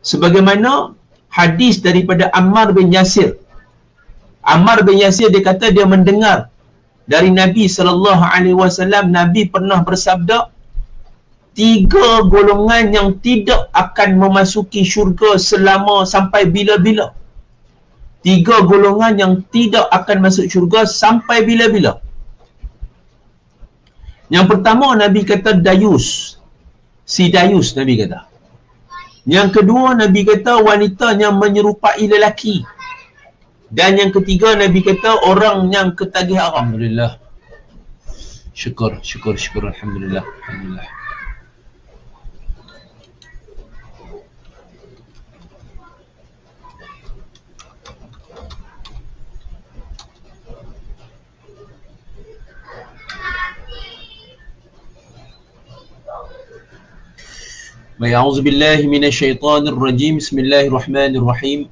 Sebagaimana hadis daripada Ammar bin Yasir. Ammar bin Yasir dia kata dia mendengar dari Nabi SAW, Nabi pernah bersabda, 3 golongan yang tidak akan memasuki syurga selama sampai bila-bila. 3 golongan yang tidak akan masuk syurga sampai bila-bila. Yang pertama Nabi kata Dayus. Si Dayus Nabi kata. Yang kedua Nabi kata wanita yang menyerupai lelaki. Dan yang ketiga Nabi kata orang yang ketagih haram. Alhamdulillah. Syukur. Alhamdulillah. Baik, a'udzubillahi minasyaitonir rajim. Bismillahirrahmanirrahim.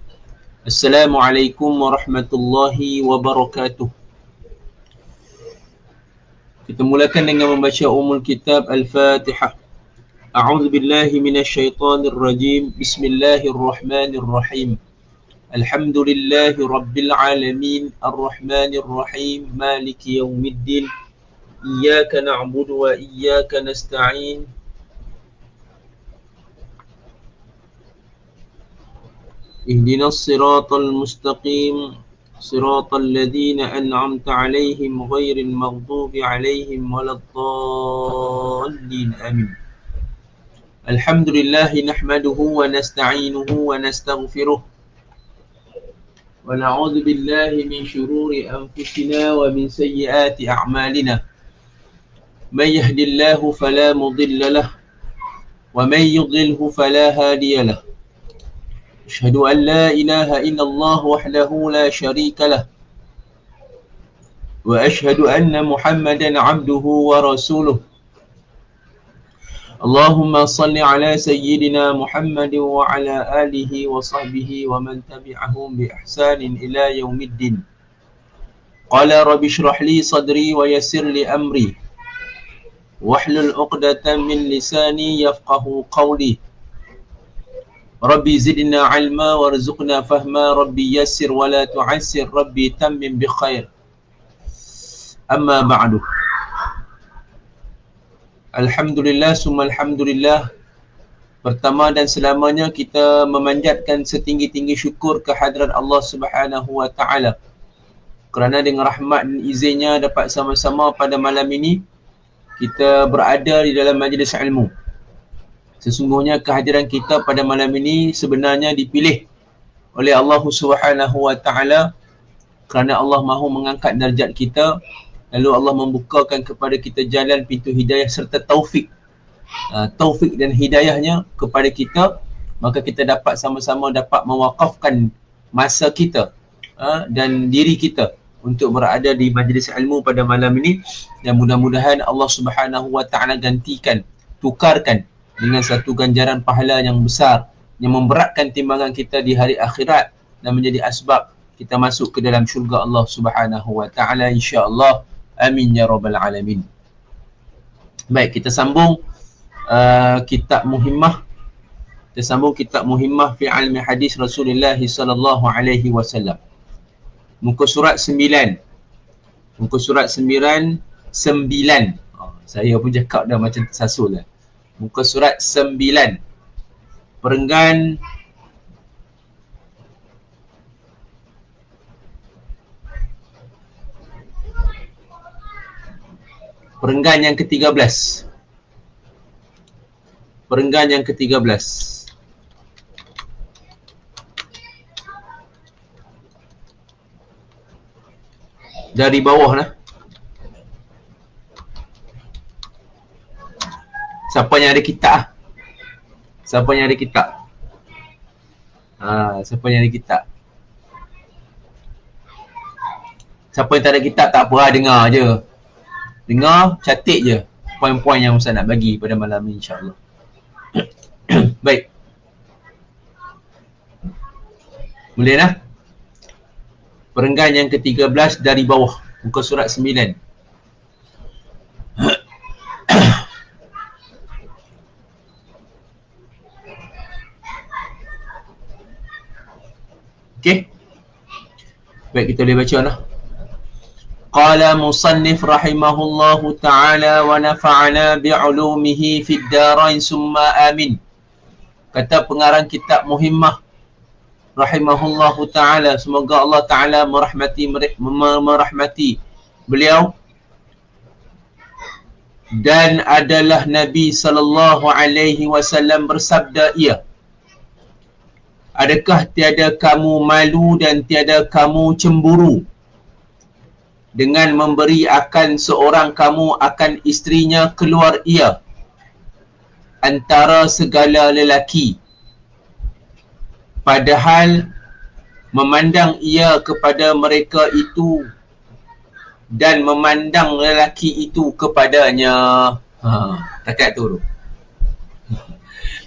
Assalamualaikum warahmatullahi wabarakatuh. Kita mulakan dengan membaca umul kitab Al-Fatihah. A'udzubillahi minasyaitonir rajim. Bismillahirrahmanirrahim. Alhamdulillahi rabbil alamin. Ar-Rahmanir-Rahim. Maliki yaumiddin. Iyyaka na'budu wa iyyaka nasta'in. اهدنا الصراط المستقيم صراط الذين أنعمت عليهم غير المغضوب عليهم ولا الضالين آمين. الحمد لله نحمده ونستعينه ونستغفره ونعوذ بالله من شرور أنفسنا ومن سيئات أعمالنا. من يهد الله فلا مضل له ومن يضلله فلا هادي له. أشهد أن لا إله إلا الله وحده لا شريك له وأشهد أن محمدا عبده ورسوله. اللهم صل على سيدنا محمد وعلى آله وصحبه ومن تبعهم بإحسان إلى يوم الدين. قال رب اشرح لي صدري ويسر لي أمري واحلل عقدة من لساني يفقه قولي. ربي زدنا علما وارزقنا فهما. ربي يسر ولا تعسر. ربي تمم بخير. أما بعد. Alhamdulillah summa alhamdulillah. Pertama dan selamanya kita memanjatkan setinggi-tinggi syukur kehadrat Allah Subhanahu wa taala kerana dengan rahmat dan izinnya dapat sama-sama pada malam ini kita berada di dalam majlis ilmu. Sesungguhnya kehadiran kita pada malam ini sebenarnya dipilih oleh Allah Subhanahu wa taala kerana Allah mahu mengangkat darjat kita, lalu Allah membukakan kepada kita jalan pintu hidayah serta taufik. Taufik dan hidayahnya kepada kita, maka kita dapat sama-sama dapat mewakafkan masa kita dan diri kita untuk berada di majlis ilmu pada malam ini, dan mudah-mudahan Allah Subhanahu wa taala gantikan, tukarkan dengan satu ganjaran pahala yang besar yang memberatkan timbangan kita di hari akhirat dan menjadi asbab kita masuk ke dalam syurga Allah Subhanahu wa taala insya-Allah. Amin ya rabbal alamin. Baik, kita sambung kitab Muhimmah. Kita sambung kitab Muhimmah fi ilmi hadis Rasulullah sallallahu alaihi wasallam. Muka surat 9. Muka surat 9. Saya pun cakap dah macam tersasul dah. Muka surat 9. Perenggan yang ke-13. Perenggan yang ke-13. Dari bawah lah. Siapa yang ada kitab? Siapa yang ada kitab? Siapa yang ada kitab? Siapa yang tak ada kitab tak apa, dengar je. Dengar, catik je poin-poin yang Ustaz nak bagi pada malam ni insya-Allah. Baik. Boleh lah. Perenggan yang ke-13 dari bawah, muka surat 9. Okey. Baik, kita boleh baca lah. Qala musannif rahimahullahu ta'ala wa nafa'ana bi'ulumihi fid darain summa amin. Kata pengarang kitab Muhimmah rahimahullahu ta'ala, semoga Allah ta'ala merahmati beliau, dan adalah Nabi sallallahu alaihi wasallam bersabda, ia, adakah tiada kamu malu dan tiada kamu cemburu dengan memberi akan seorang kamu akan isterinya keluar ia antara segala lelaki, padahal memandang ia kepada mereka itu dan memandang lelaki itu kepadanya. Dekat dulu.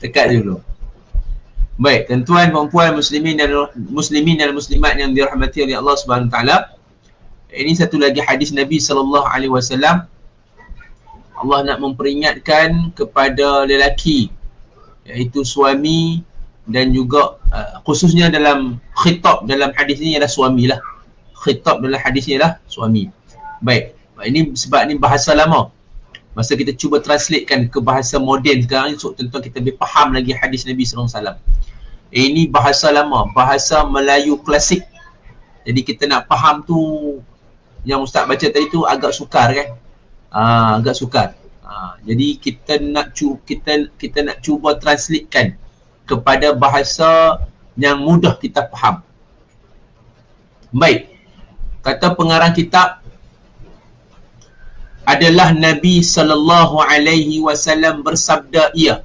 Dekat dulu. Baik, tuan-tuan, puan-puan, muslimin dan muslimat yang dirahmati oleh Allah Subhanahu Wa Taala. Ini satu lagi hadis Nabi sallallahu alaihi wasallam. Allah nak memperingatkan kepada lelaki, iaitu suami, dan juga khususnya dalam khitab dalam hadis ini adalah suami lah. Khitab dalam hadis ini adalah suami. Baik, ini sebab ni bahasa lama. Masa kita cuba translatekan ke bahasa moden sekarang ni, so tentu kita lebih faham lagi hadis Nabi sallallahu alaihi wasallam. Ini bahasa lama, bahasa Melayu klasik. Jadi kita nak faham tu, yang Ustaz baca tadi tu agak sukar kan? Agak sukar. Jadi kita nak cuba translatekan kepada bahasa yang mudah kita faham. Baik. Kata pengarang kitab, adalah Nabi sallallahu alaihi wasallam bersabda ia.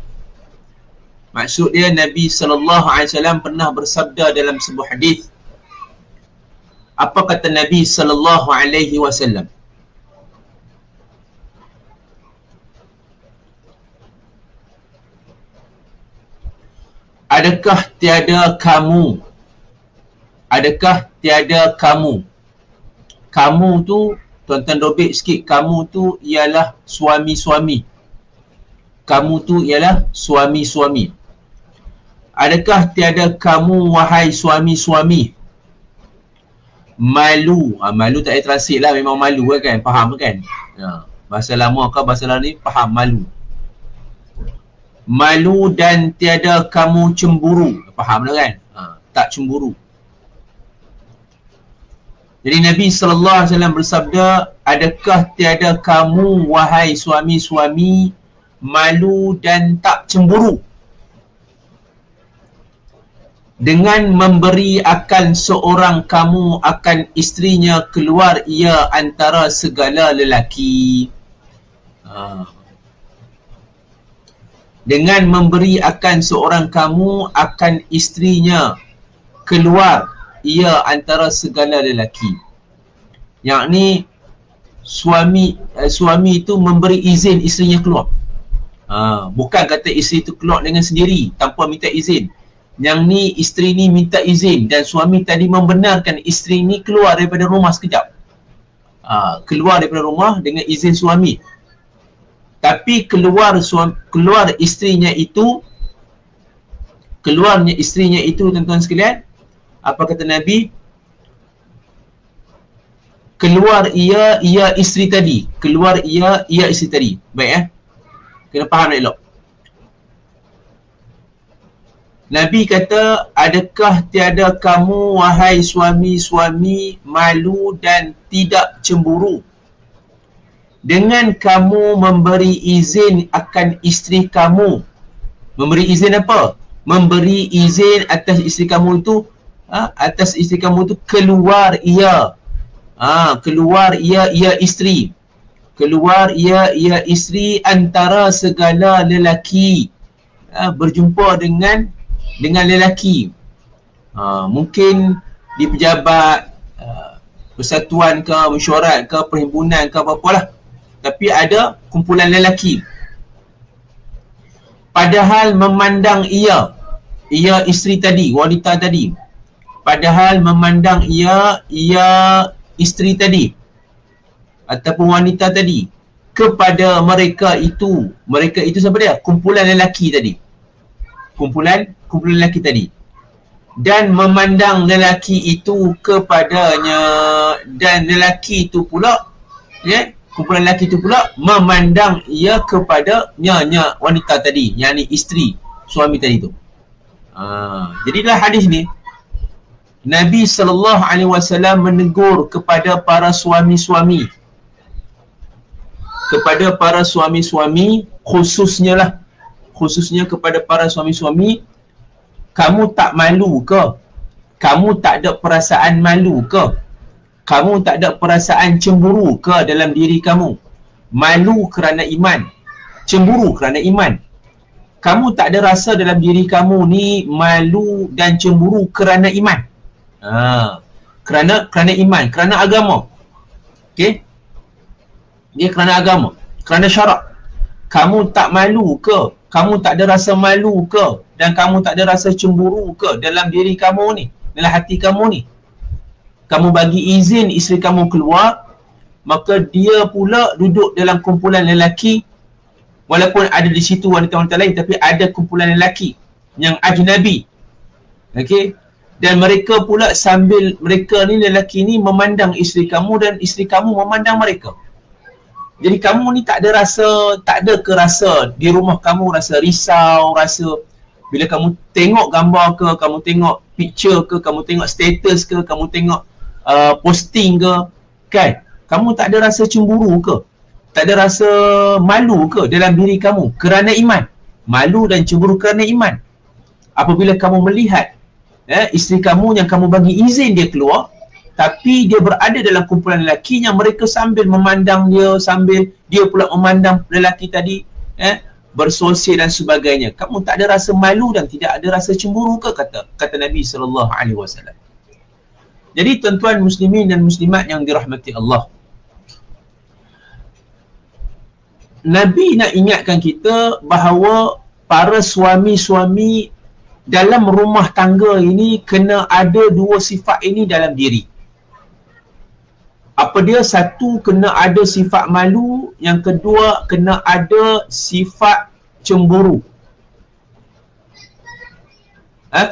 Maksud dia Nabi sallallahu alaihi wasallam pernah bersabda dalam sebuah hadis. Apa kata Nabi sallallahu alaihi wasallam? Adakah tiada kamu? Adakah tiada kamu? Kamu tu, tuan-tuan robek sikit, kamu tu ialah suami-suami. Kamu tu ialah suami-suami. Adakah tiada kamu wahai suami-suami? Malu. Malu tak payah translate lah, memang malu kan, faham kan? Bahasa lama ke bahasa lama ni, faham malu. Malu dan tiada kamu cemburu. Faham lah kan? Tak cemburu. Jadi Nabi SAW bersabda, adakah tiada kamu wahai suami-suami malu dan tak cemburu dengan memberi akan seorang kamu akan isterinya keluar ia antara segala lelaki. Dengan memberi akan seorang kamu akan isterinya keluar ia antara segala lelaki. Yang ni suami itu memberi izin isterinya keluar. Bukan kata isteri itu keluar dengan sendiri tanpa minta izin. Yang ni isteri ni minta izin dan suami tadi membenarkan isteri ni keluar daripada rumah sekejap. Keluar daripada rumah dengan izin suami. Tapi keluarnya isterinya itu, keluarnya isterinya itu, tuan-tuan sekalian, apa kata Nabi? Keluar ia isteri tadi. Keluar ia isteri tadi. Baik kena faham elok. Nabi kata, adakah tiada kamu wahai suami-suami malu dan tidak cemburu dengan kamu memberi izin akan isteri kamu? Memberi izin apa? Memberi izin atas isteri kamu itu, atas isteri kamu itu keluar ia. Keluar ia isteri. Keluar ia isteri antara segala lelaki. Berjumpa dengan lelaki. Mungkin di pejabat, persatuan ke, mesyuarat ke, perhimpunan ke, apa-apalah. Tapi ada kumpulan lelaki. Padahal memandang ia isteri tadi, wanita tadi. Padahal memandang ia isteri tadi ataupun wanita tadi kepada mereka itu siapa dia? Kumpulan lelaki tadi. Kumpulan lelaki tadi. dan memandang lelaki itu kepadanya, dan lelaki itu pula, ya, kumpulan lelaki itu pula memandang ia kepadanya wanita tadi, yakni isteri suami tadi tu. Jadilah hadis ni Nabi SAW menegur kepada para suami-suami, kepada para suami-suami khususnya kepada para suami-suami, kamu tak malu ke? Kamu tak ada perasaan malu ke? Kamu tak ada perasaan cemburu ke dalam diri kamu? Malu kerana iman, cemburu kerana iman. Kamu tak ada rasa dalam diri kamu ni malu dan cemburu kerana iman. Kerana iman, kerana agama. Okey? Dia kerana agama, kerana syarak. Kamu tak malu ke? Kamu tak ada rasa malu ke? Dan kamu tak ada rasa cemburu ke dalam diri kamu ni, dalam hati kamu ni? Kamu bagi izin isteri kamu keluar, maka dia pula duduk dalam kumpulan lelaki, walaupun ada di situ wanita-wanita lain, tapi ada kumpulan lelaki yang ajnabi. Okey? Dan mereka pula sambil mereka ni, lelaki ni memandang isteri kamu dan isteri kamu memandang mereka. Jadi kamu ni tak ada rasa di rumah kamu rasa risau, rasa bila kamu tengok gambar ke, kamu tengok picture ke, kamu tengok status ke, kamu tengok posting ke, kan? Kamu tak ada rasa cemburu ke? Tak ada rasa malu ke dalam diri kamu kerana iman? Malu dan cemburu kerana iman. Apabila kamu melihat isteri kamu yang kamu bagi izin dia keluar, tapi dia berada dalam kumpulan lelaki yang mereka sambil memandang dia, sambil dia pula memandang lelaki tadi, bersosial dan sebagainya. Kamu tak ada rasa malu dan tidak ada rasa cemburu ke, kata Nabi SAW. Jadi tuan-tuan muslimin dan muslimat yang dirahmati Allah, Nabi nak ingatkan kita bahawa para suami-suami dalam rumah tangga ini kena ada dua sifat ini dalam diri. Apa dia? Satu, kena ada sifat malu. Yang kedua, kena ada sifat cemburu.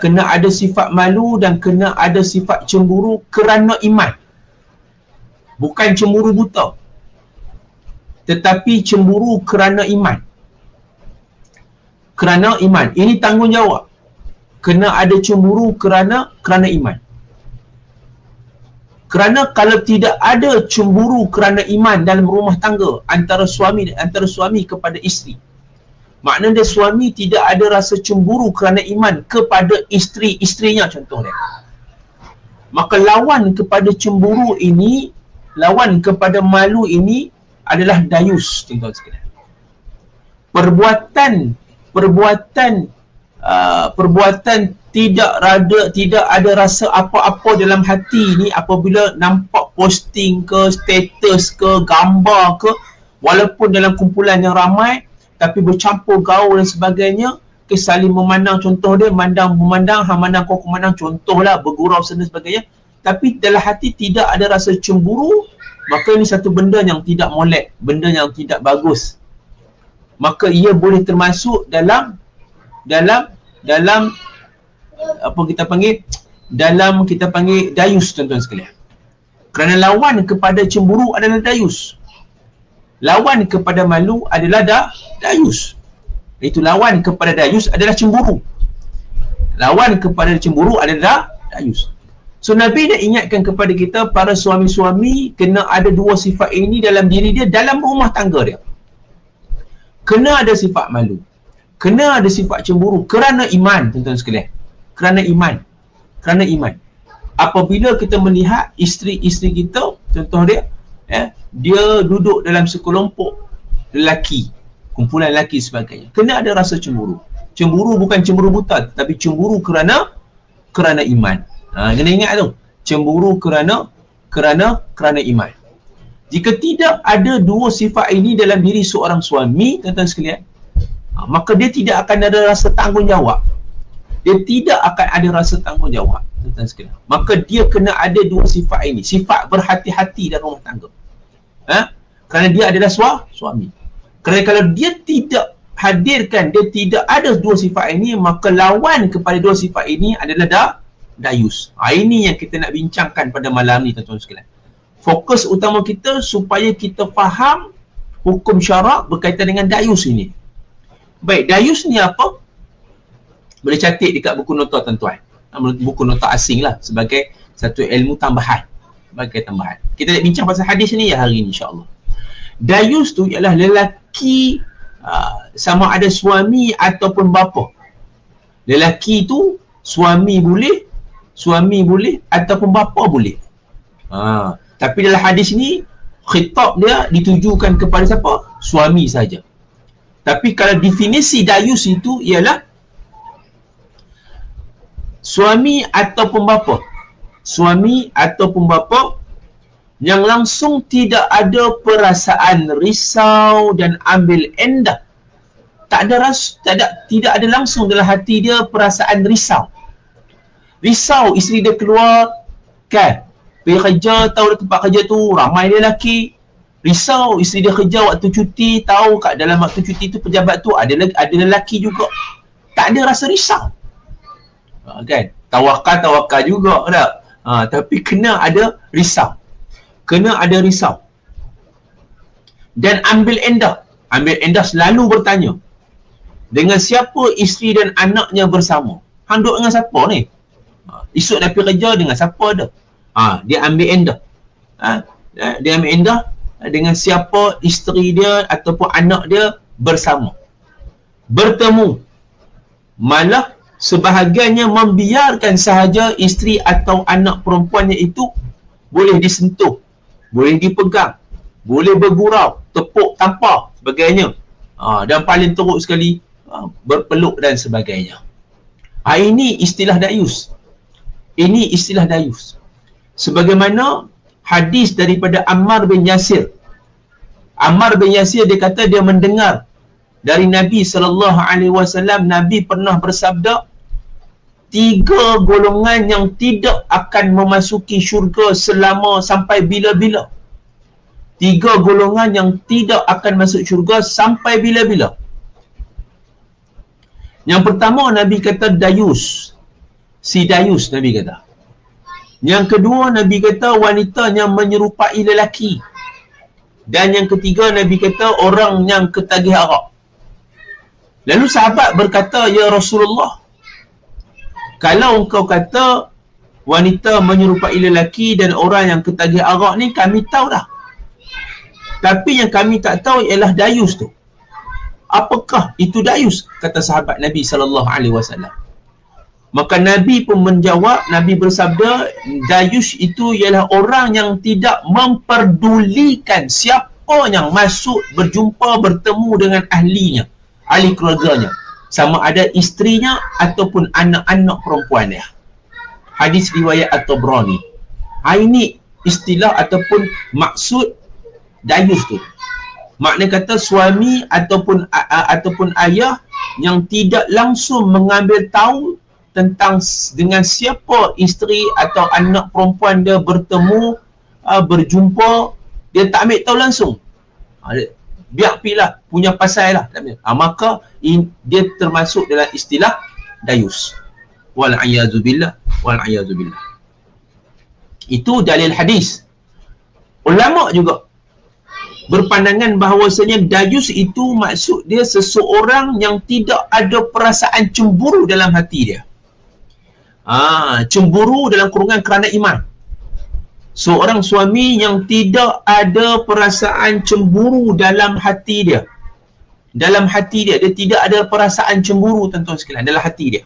Kena ada sifat malu dan kena ada sifat cemburu kerana iman. Bukan cemburu buta, tetapi cemburu kerana iman. Kerana iman. Ini tanggungjawab. Kena ada cemburu kerana iman. Kerana kalau tidak ada cemburu kerana iman dalam rumah tangga antara suami kepada isteri, maknanya suami tidak ada rasa cemburu kerana iman kepada isteri-isterinya contohnya, maka lawan kepada cemburu ini, lawan kepada malu ini adalah dayus, tuan-tuan sekalian. Perbuatan tidak ada rasa apa-apa dalam hati ni apabila nampak posting ke, status ke, gambar ke, walaupun dalam kumpulan yang ramai, tapi bercampur gaul dan sebagainya, saling memandang, contoh dia memandang, hang mandang kau memandang, contohlah bergurau dan sebagainya, tapi dalam hati tidak ada rasa cemburu, maka ini satu benda yang tidak molek, benda yang tidak bagus. Maka ia boleh termasuk dalam apa kita panggil, dayus, tuan-tuan sekalian. Kerana lawan kepada cemburu adalah dayus, lawan kepada malu adalah dayus. Itu lawan kepada dayus adalah cemburu, lawan kepada cemburu adalah dayus. So Nabi nak ingatkan kepada kita, para suami-suami kena ada dua sifat ini dalam diri dia, dalam rumah tangga dia. Kena ada sifat malu, kena ada sifat cemburu kerana iman, tuan-tuan sekalian. Kerana iman. Apabila kita melihat isteri-isteri kita, contoh dia, dia duduk dalam sekelompok lelaki, kumpulan lelaki sebagainya, kena ada rasa cemburu. Cemburu bukan cemburu buta, tapi cemburu kerana iman. Kena ingat tu, cemburu kerana iman. Jika tidak ada dua sifat ini dalam diri seorang suami, tuan-tuan sekalian, maka dia tidak akan ada rasa tanggungjawab. Dia tidak akan ada rasa tanggungjawab, tuan-tuan sekalian. Maka dia kena ada dua sifat ini, sifat berhati-hati dalam rumah tangga. Kerana dia adalah suami. Kerana kalau dia tidak hadirkan, dia tidak ada dua sifat ini, maka lawan kepada dua sifat ini adalah dayus. Ini yang kita nak bincangkan pada malam ni tuan-tuan sekalian. Fokus utama kita supaya kita faham hukum syarak berkaitan dengan dayus ini. Baik, dayus ni apa? Boleh catat dekat buku nota tuan-tuan. Buku nota asing lah, sebagai satu ilmu tambahan. Sebagai tambahan. Kita nak bincang pasal hadis ni ya hari ni insya-Allah. Dayus tu ialah lelaki, sama ada suami ataupun bapa. Lelaki tu suami boleh ataupun bapa boleh. Tapi dalam hadis ni khitab dia ditujukan kepada siapa? Suami saja. Tapi kalau definisi dayus itu ialah suami ataupun bapa. Suami ataupun bapa yang langsung tidak ada perasaan risau dan ambil endah. Tidak ada langsung dalam hati dia perasaan risau. Risau isteri dia keluar, kan? Pergi kerja, tahu tempat kerja tu ramai lelaki. Risau isteri dia kerja waktu cuti, tahu kat dalam waktu cuti tu pejabat tu ada lelaki juga. Tak ada rasa risau. Kan? Tawakal juga tak? Tapi kena ada risau. Dan ambil endah. Ambil endah selalu bertanya, dengan siapa isteri dan anaknya bersama? Hang duduk dengan siapa ni? Esok dah pergi kerja, dengan siapa dah? Dia ambil endah. Dia ambil endah dengan siapa isteri dia ataupun anak dia bersama. Bertemu. Malah sebahagiannya membiarkan sahaja isteri atau anak perempuannya itu boleh disentuh, boleh dipegang, boleh bergurau, tepuk, tampar, sebagainya. Dan paling teruk sekali, berpeluk dan sebagainya. Ini istilah dayus. Ini istilah dayus. Sebagaimana hadis daripada Ammar bin Yasir. Ammar bin Yasir dia kata dia mendengar dari Nabi SAW, Nabi pernah bersabda, 3 golongan yang tidak akan memasuki syurga selama sampai bila-bila. 3 golongan yang tidak akan masuk syurga sampai bila-bila. Yang pertama Nabi kata dayus. Si dayus Nabi kata. Yang kedua Nabi kata wanita yang menyerupai lelaki. Dan yang ketiga Nabi kata orang yang ketagih arak. Lalu sahabat berkata, ya Rasulullah, kalau engkau kata wanita menyerupai lelaki dan orang yang ketagih arak ni kami tahu dah. Tapi yang kami tak tahu ialah dayus tu. Apakah itu dayus? Kata sahabat Nabi SAW. Maka Nabi pun menjawab, Nabi bersabda, dayus itu ialah orang yang tidak memperdulikan siapa yang masuk, berjumpa, bertemu dengan ahlinya, ahli keluarganya, sama ada isterinya ataupun anak-anak perempuannya. Hadis riwayat At-Tabrani. Ini istilah ataupun maksud dayus tu. Makna kata suami ataupun ayah yang tidak langsung mengambil tahu tentang dengan siapa isteri atau anak perempuan dia bertemu, berjumpa, dia tak ambil tahu langsung. Biar pilah, punya pasal lah. Maka dia termasuk dalam istilah dayus. Wal'ayazubillah. Itu dalil hadis. Ulama juga berpandangan bahawasanya dayus itu maksud dia seseorang yang tidak ada perasaan cemburu dalam hati dia. Cemburu dalam kurungan kerana iman. Seorang suami yang tidak ada perasaan cemburu dalam hati dia. Dalam hati dia, dia tidak ada perasaan cemburu tuan-tuan sekalian dalam hati dia.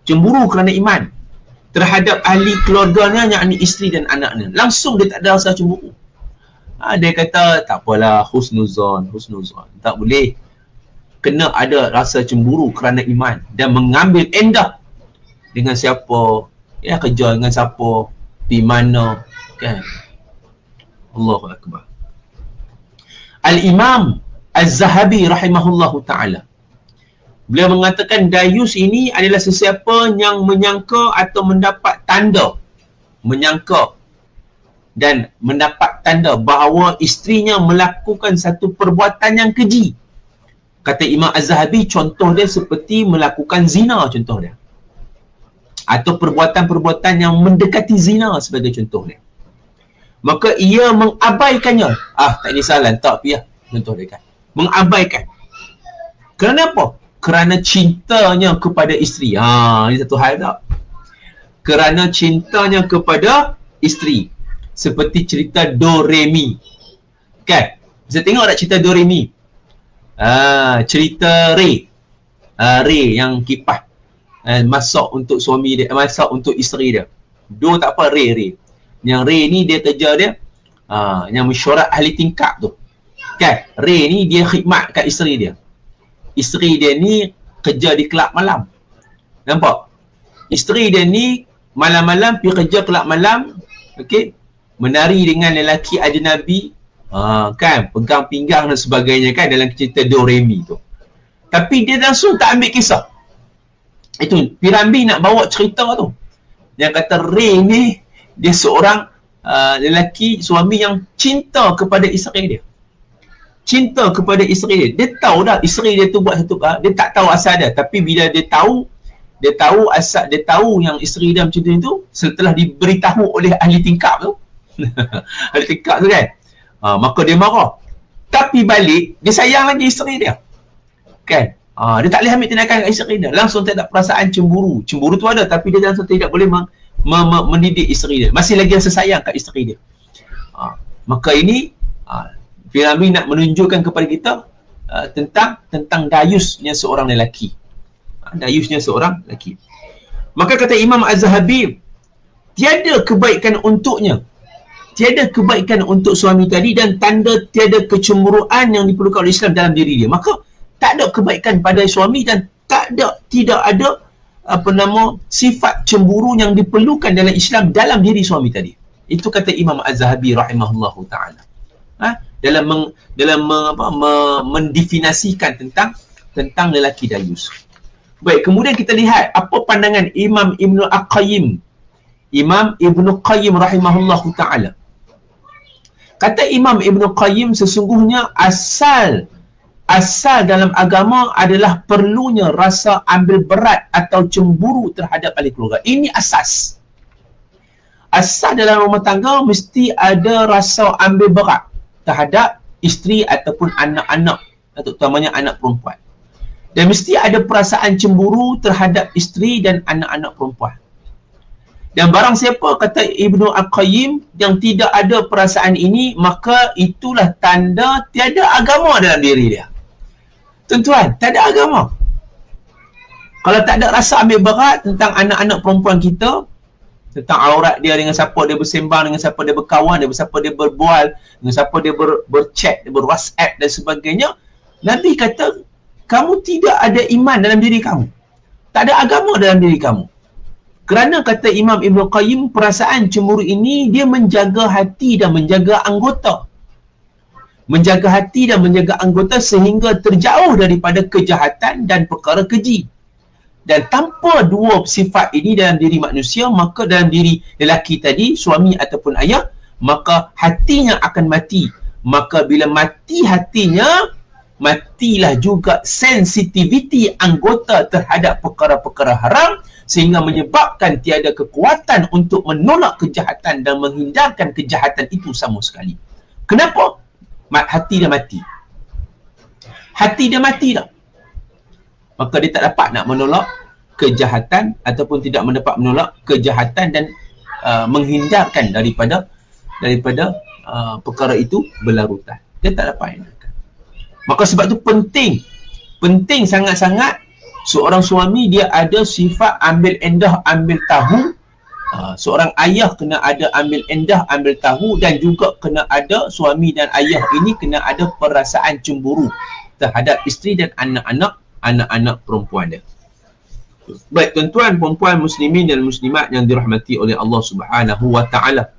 Cemburu kerana iman terhadap ahli keluarganya, yakni isteri dan anaknya. Langsung dia tak ada rasa cemburu. Dia kata tak apalah, husnuzon. Tak boleh. Kena ada rasa cemburu kerana iman dan mengambil endah dengan siapa, ya, kerja dengan siapa, di mana, kan. Allahu Akbar. Al-Imam Az-Zahabi rahimahullahu ta'ala, beliau mengatakan dayus ini adalah sesiapa yang menyangka atau mendapat tanda, menyangka dan mendapat tanda bahawa isterinya melakukan satu perbuatan yang keji. Kata Imam Az-Zahabi, contoh dia seperti melakukan zina, contoh dia. atau perbuatan-perbuatan yang mendekati zina sebagai contohnya, maka ia mengabaikannya. Tak kisahlah, tak payah contoh dia kan. Mengabaikan. Kerana apa? Kerana cintanya kepada isteri. Ini satu hal tak? Kerana cintanya kepada isteri. Seperti cerita Doremi. Kan? Bisa tengok tak cerita Doremi? Cerita Ray. Ray yang kipas. Masak untuk suami dia, masak untuk isteri dia. Do tak apa, Ray. Yang Ray ni dia kerja dia yang mesyuarat ahli tingkap tu. Kan? Ray ni dia khidmat kat isteri dia. Isteri dia ni kerja di kelab malam. Nampak? Isteri dia ni malam-malam pergi kerja kelab malam, okey, menari dengan lelaki ajnabi, kan, pegang pinggang dan sebagainya kan, dalam cerita Doremi tu. Tapi dia langsung tak ambil kisah. Itu Pirambi nak bawa cerita tu. Yang kata Ray ni dia seorang lelaki, suami yang cinta kepada isteri dia. Cinta kepada isteri dia. Dia tahu dah isteri dia tu buat satu, dia tak tahu asal dia, tapi bila dia tahu asal, dia tahu yang isteri dia macam tu setelah diberitahu oleh ahli tingkap tu. Ahli tingkap tu kan. Maka dia marah. Tapi balik dia sayang lagi isteri dia. Kan? Dia tak boleh ambil tindakan kat isteri dia. Langsung tak ada perasaan cemburu. Cemburu tu ada, tapi dia langsung tidak boleh mendidik isteri dia. Masih lagi rasa sayang kat isteri dia. Maka ini Pirambi nak menunjukkan kepada kita tentang dayusnya seorang lelaki. Dayusnya seorang lelaki. Maka kata Imam Az-Zahabi, tiada kebaikan untuknya. Tiada kebaikan untuk suami tadi dan tanda tiada kecemburuan yang diperlukan oleh Islam dalam diri dia. Maka tak ada kebaikan pada suami dan tidak ada sifat cemburu yang diperlukan dalam Islam dalam diri suami tadi. Itu kata Imam Az-Zahabi rahimahullahu taala. Dalam mendefinisikan tentang lelaki dayus. Baik, kemudian kita lihat apa pandangan Imam Ibnu Al-Qayyim. Imam Ibnu Qayyim rahimahullahu taala. Kata Imam Ibnu Qayyim, sesungguhnya asal dalam agama adalah perlunya rasa ambil berat atau cemburu terhadap ahli keluarga. Ini asas. Asal dalam rumah tangga mesti ada rasa ambil berat terhadap isteri ataupun anak-anak, terutamanya anak perempuan. Dan mesti ada perasaan cemburu terhadap isteri dan anak-anak perempuan. Dan barang siapa, kata Ibnu Al-Qayyim, yang tidak ada perasaan ini, maka itulah tanda tiada agama dalam diri dia. Tuan-tuan, tak ada agama. Kalau tak ada rasa ambil berat tentang anak-anak perempuan kita, tentang aurat dia, dengan siapa dia bersembang, dengan siapa dia berkawan, dengan siapa dia berbual, dengan siapa dia berchat, berwhatsapp dan sebagainya, Nabi kata, kamu tidak ada iman dalam diri kamu. Tak ada agama dalam diri kamu. Kerana kata Imam Ibnu Qayyim, perasaan cemburu ini dia menjaga hati dan menjaga anggota. Menjaga hati dan menjaga anggota sehingga terjauh daripada kejahatan dan perkara keji. Dan tanpa dua sifat ini dalam diri manusia, maka dalam diri lelaki tadi, suami ataupun ayah, maka hatinya akan mati. Maka bila mati hatinya, matilah juga sensitiviti anggota terhadap perkara-perkara haram, sehingga menyebabkan tiada kekuatan untuk menolak kejahatan dan menghindarkan kejahatan itu sama sekali. Kenapa? Hati dia mati. Hati dia mati dah. Maka dia tak dapat nak menolak kejahatan ataupun tidak dapat menolak kejahatan dan menghindarkan daripada perkara itu berlarutan. Dia tak dapat hindarkan. Maka sebab tu penting sangat-sangat seorang suami dia ada sifat ambil endah, ambil tahu. Seorang ayah kena ada ambil endah, ambil tahu, dan juga kena ada, suami dan ayah ini kena ada perasaan cemburu terhadap isteri dan anak-anak perempuan dia. Baik tuan-tuan, perempuan muslimin dan muslimat yang dirahmati oleh Allah Subhanahu wa taala.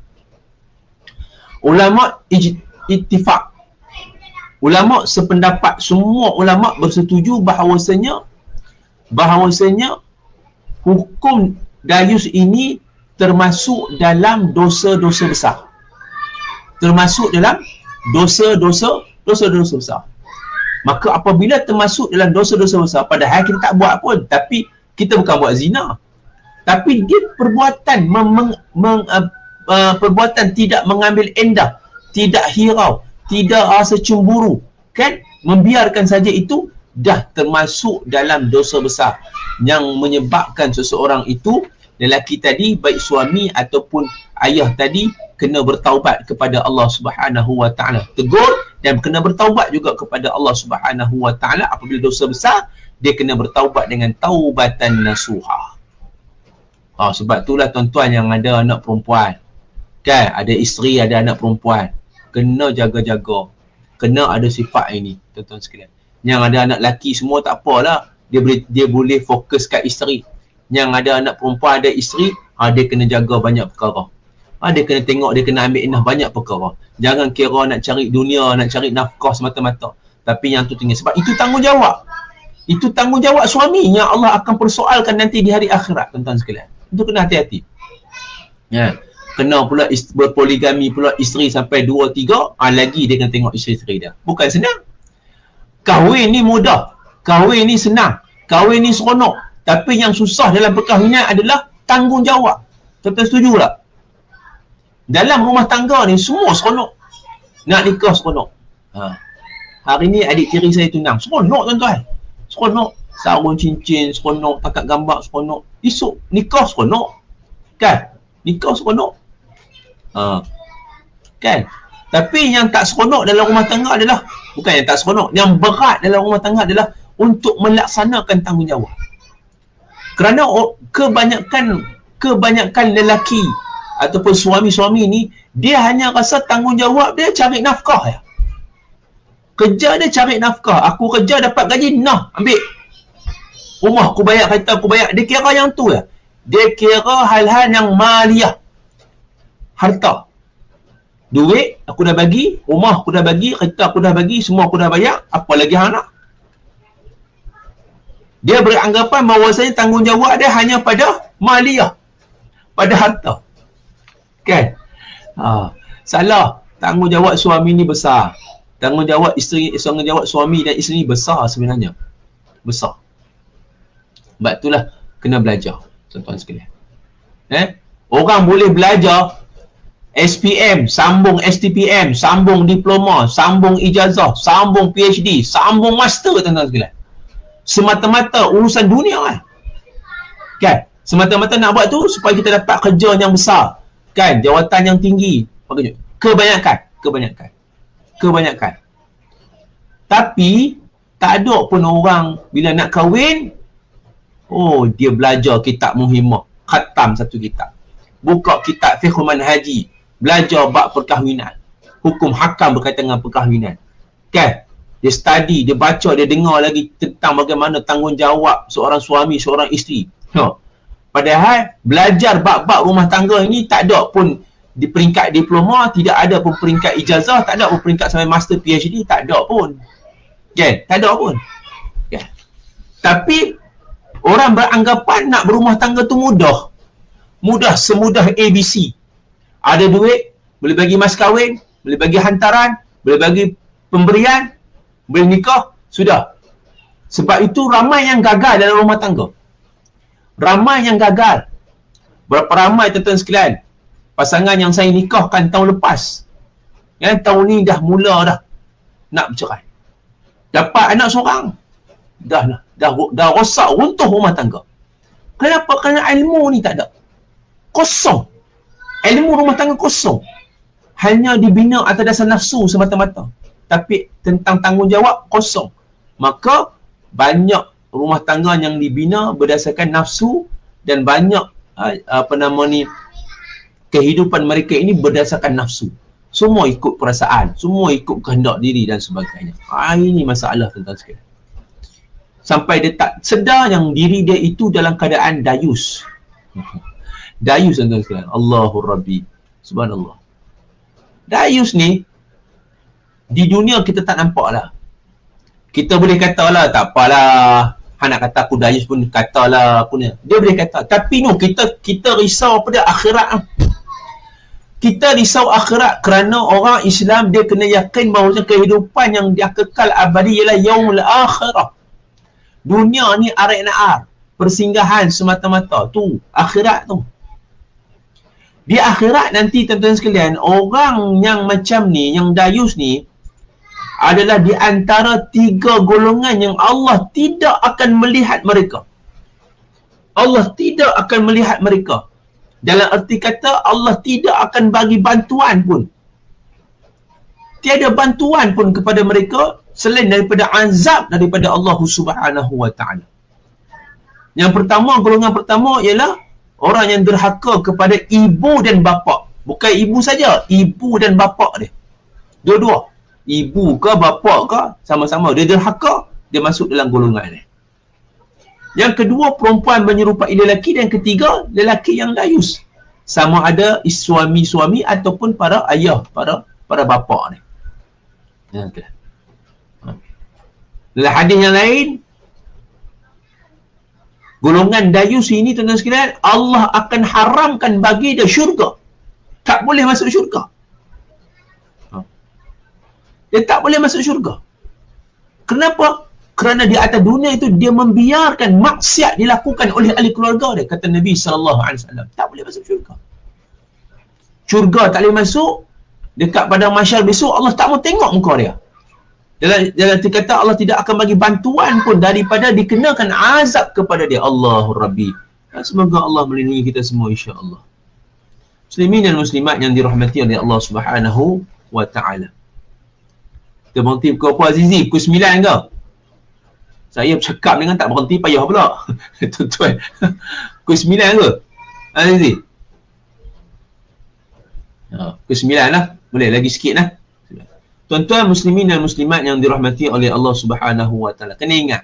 Ulama ittifaq. Ulama sependapat, semua ulama bersetuju bahawasanya hukum dayus ini termasuk dalam dosa-dosa besar. Termasuk dalam dosa-dosa besar. Maka apabila termasuk dalam dosa-dosa besar, padahal kita tak buat pun, tapi kita bukan buat zina. Tapi dia perbuatan perbuatan tidak mengambil endah, tidak hirau, tidak rasa cemburu, kan? Membiarkan saja itu dah termasuk dalam dosa besar yang menyebabkan seseorang itu, lelaki tadi, baik suami ataupun ayah tadi, kena bertaubat kepada Allah Subhanahu wa taala. Tegur dan kena bertaubat juga kepada Allah Subhanahu wa taala. Apabila dosa besar, dia kena bertaubat dengan taubatan nasuha. Sebab itulah tuan-tuan yang ada anak perempuan, kan, ada isteri, ada anak perempuan, kena jaga-jaga, kena ada sifat ini, tuan-tuan sekalian. Yang ada anak lelaki semua tak apalah, dia boleh fokus kat isteri. Yang ada anak perempuan, ada isteri, dia kena jaga banyak perkara. Dia kena tengok, dia kena ambil enah banyak perkara. Jangan kira nak cari dunia, nak cari nafkah semata-mata, tapi yang tu tinggal. Sebab itu tanggungjawab. Itu tanggungjawab suami yang Allah akan persoalkan nanti di hari akhirat, tuan-tuan sekalian. Itu kena hati-hati. Ya. Kena pula berpoligami pula isteri sampai 2-3, lagi dia kena tengok isteri-isteri dia. Bukan senang. Kahwin ni mudah, kahwin ni senang, kahwin ni seronok. Tapi yang susah dalam perkahwinan adalah tanggungjawab. Tuan-tuan setuju tak? Dalam rumah tangga ni semua seronok. Nak nikah seronok. Hari ni adik tiri saya tunang. Seronok, tuan-tuan. Seronok. Sarung cincin seronok, tangkap gambar seronok. Esok nikah seronok. Kan? Nikah seronok. Kan? Tapi yang tak seronok dalam rumah tangga adalah, bukan yang tak seronok, yang berat dalam rumah tangga adalah untuk melaksanakan tanggungjawab. Kerana kebanyakan lelaki ataupun suami-suami ni, dia hanya rasa tanggungjawab dia cari nafkah ya. Kerja dia cari nafkah. Aku kerja dapat gaji, ambil. Rumah aku bayar, kereta aku bayar. Dia kira yang tu ya. Dia kira hal-hal yang maliyah. Harta. Duit aku dah bagi, rumah aku dah bagi, kereta aku dah bagi, semua aku dah bayar. Apa lagi hang nak? Dia beranggapan bahawasanya tanggungjawab dia hanya pada maliyah, pada harta. Kan? Salah. Tanggungjawab suami ni besar. Tanggungjawab suami dan isteri ni besar sebenarnya. Besar. Sebab itulah kena belajar, tuan-tuan sekalian. Orang boleh belajar SPM, sambung STPM, sambung diploma, sambung ijazah, sambung PhD, sambung master, tuan-tuan sekalian. Semata-mata urusan dunia kan? Kan? Semata-mata nak buat tu supaya kita dapat kerja yang besar. Kan? Jawatan yang tinggi. Kebanyakan. Tapi tak ada pun orang bila nak kahwin, dia belajar kitab Muhimmah, khatam satu kitab, buka kitab Fiqh Manhaji, belajar bab perkahwinan, hukum hakam berkaitan dengan perkahwinan. Kan? Dia study, dia baca, dia dengar lagi tentang bagaimana tanggungjawab seorang suami, seorang isteri. Padahal belajar bab-bab rumah tangga ini tak ada pun di peringkat diploma, tidak ada pun peringkat ijazah, tak ada pun peringkat sampai master PhD, tak ada pun. Kan? Tak ada pun. Kan? Tapi orang beranggapan nak berumah tangga tu mudah. Mudah semudah ABC. Ada duit, boleh bagi mas kahwin, boleh bagi hantaran, boleh bagi pemberian, boleh nikah, sudah. Sebab itu ramai yang gagal dalam rumah tangga. Ramai yang gagal. Berapa ramai tuan-tuan sekalian pasangan yang saya nikahkan tahun lepas, yang tahun ni dah mula dah nak bercerai. Dapat anak seorang, dah rosak, runtuh rumah tangga. Kenapa? Kerana ilmu ni tak ada. Kosong. Ilmu rumah tangga kosong. Hanya dibina atas dasar nafsu semata-mata. Tapi tentang tanggungjawab kosong. Maka banyak rumah tangga yang dibina berdasarkan nafsu, dan banyak kehidupan mereka ini berdasarkan nafsu. Semua ikut perasaan, semua ikut kehendak diri dan sebagainya. Ini masalah, tuan-tuan sekalian. Sampai dia tak sedar yang diri dia itu dalam keadaan dayus. Dayus, tuan-tuan sekalian. Allahur Rabbi. Subhanallah. Dayus ni di dunia kita tak nampak lah. Kita boleh kata lah, tak apalah, hang nak kata aku dayus pun katalah aku ni. Dia boleh kata. Tapi kita risau pada akhirat. Kita risau akhirat kerana orang Islam dia kena yakin bahawa kehidupan yang dia kekal abadi ialah yaumul akhirah. Dunia ni arak-arak. persinggahan semata-mata. Tu akhirat tu. Di akhirat nanti tuan-tuan sekalian, orang yang macam ni, yang dayus ni adalah di antara 3 golongan yang Allah tidak akan melihat mereka. Allah tidak akan melihat mereka. Dalam erti kata, Allah tidak akan bagi bantuan pun. Tiada bantuan pun kepada mereka selain daripada azab daripada Allah Subhanahu wa taala. Yang pertama, golongan pertama ialah orang yang derhaka kepada ibu dan bapa. Bukan ibu saja, ibu dan bapa dia. Dua-dua. Ibu ke bapa ke, sama-sama dia derhaka, dia masuk dalam golongan ni. Yang kedua, perempuan menyerupai lelaki. Dan ketiga, lelaki yang dayus. Sama ada suami-suami ataupun para ayah, para bapa ni. Dalam hadis yang lain, golongan dayus ini tuan-tuan sekalian, Allah akan haramkan bagi dia syurga. Tak boleh masuk syurga. Dia tak boleh masuk syurga. Kenapa? Kerana di atas dunia itu dia membiarkan maksiat dilakukan oleh ahli keluarga dia. Kata Nabi SAW, tak boleh masuk syurga. Syurga tak boleh masuk. Dekat padang mahsyar besok Allah tak mau tengok muka dia. Dalam kata Allah tidak akan bagi bantuan pun daripada dikenakan azab kepada dia. Allahur Rabbi. Semoga Allah melindungi kita semua insya-Allah. Muslimin dan muslimat yang dirahmati oleh Allah Subhanahu wa taala. Kita berhenti pukul apa Azizi? Pukul 9 ke? Saya bercakap dengan tak berhenti payah pula. Tuan-tuan. Pukul 9 ke? Azizi? Pukul 9 lah. Boleh lagi sikit lah. Tuan-tuan muslimin dan muslimat yang dirahmati oleh Allah Subhanahu wa taala. Kena ingat.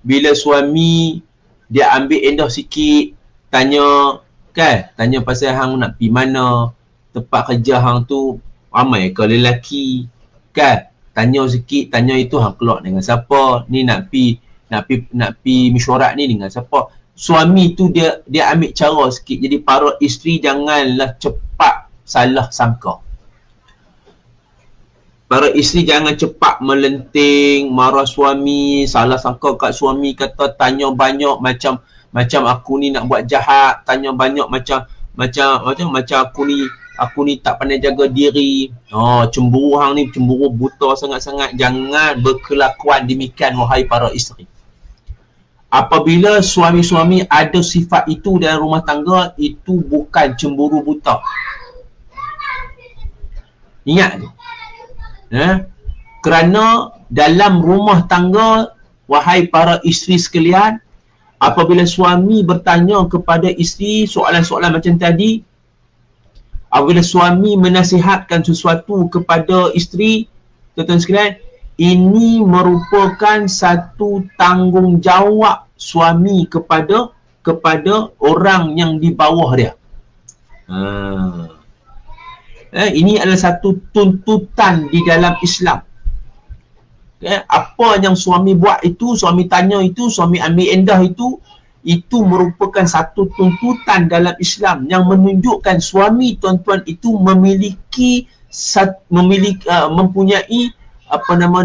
Bila suami dia ambil endah sikit, tanya kan, tanya pasal hang nak pergi mana, tempat kerja hang tu ramai ke lelaki kan, tanya sikit, tanya itu hang keluar dengan siapa, ni nak pi mesyuarat ni dengan siapa. Suami tu dia ambil cara sikit. Jadi para isteri janganlah cepat salah sangka. Para isteri jangan cepat melenting, marah suami, salah sangka kat suami, kata tanya banyak macam aku ni nak buat jahat, tanya banyak macam aku ni tak pandai jaga diri. Cemburu hang ni cemburu buta sangat-sangat. Jangan berkelakuan demikian wahai para isteri. Apabila suami-suami ada sifat itu dalam rumah tangga, itu bukan cemburu buta. Ingat tu. Kerana dalam rumah tangga, wahai para isteri sekalian, apabila suami bertanya kepada isteri soalan-soalan macam tadi, apabila suami menasihatkan sesuatu kepada isteri, tuan-tuan sekalian, ini merupakan satu tanggungjawab suami kepada orang yang di bawah dia. Ini adalah satu tuntutan di dalam Islam. Apa yang suami buat itu, suami tanya itu, suami ambil endah itu merupakan satu tuntutan dalam Islam yang menunjukkan suami tuan-tuan itu mempunyai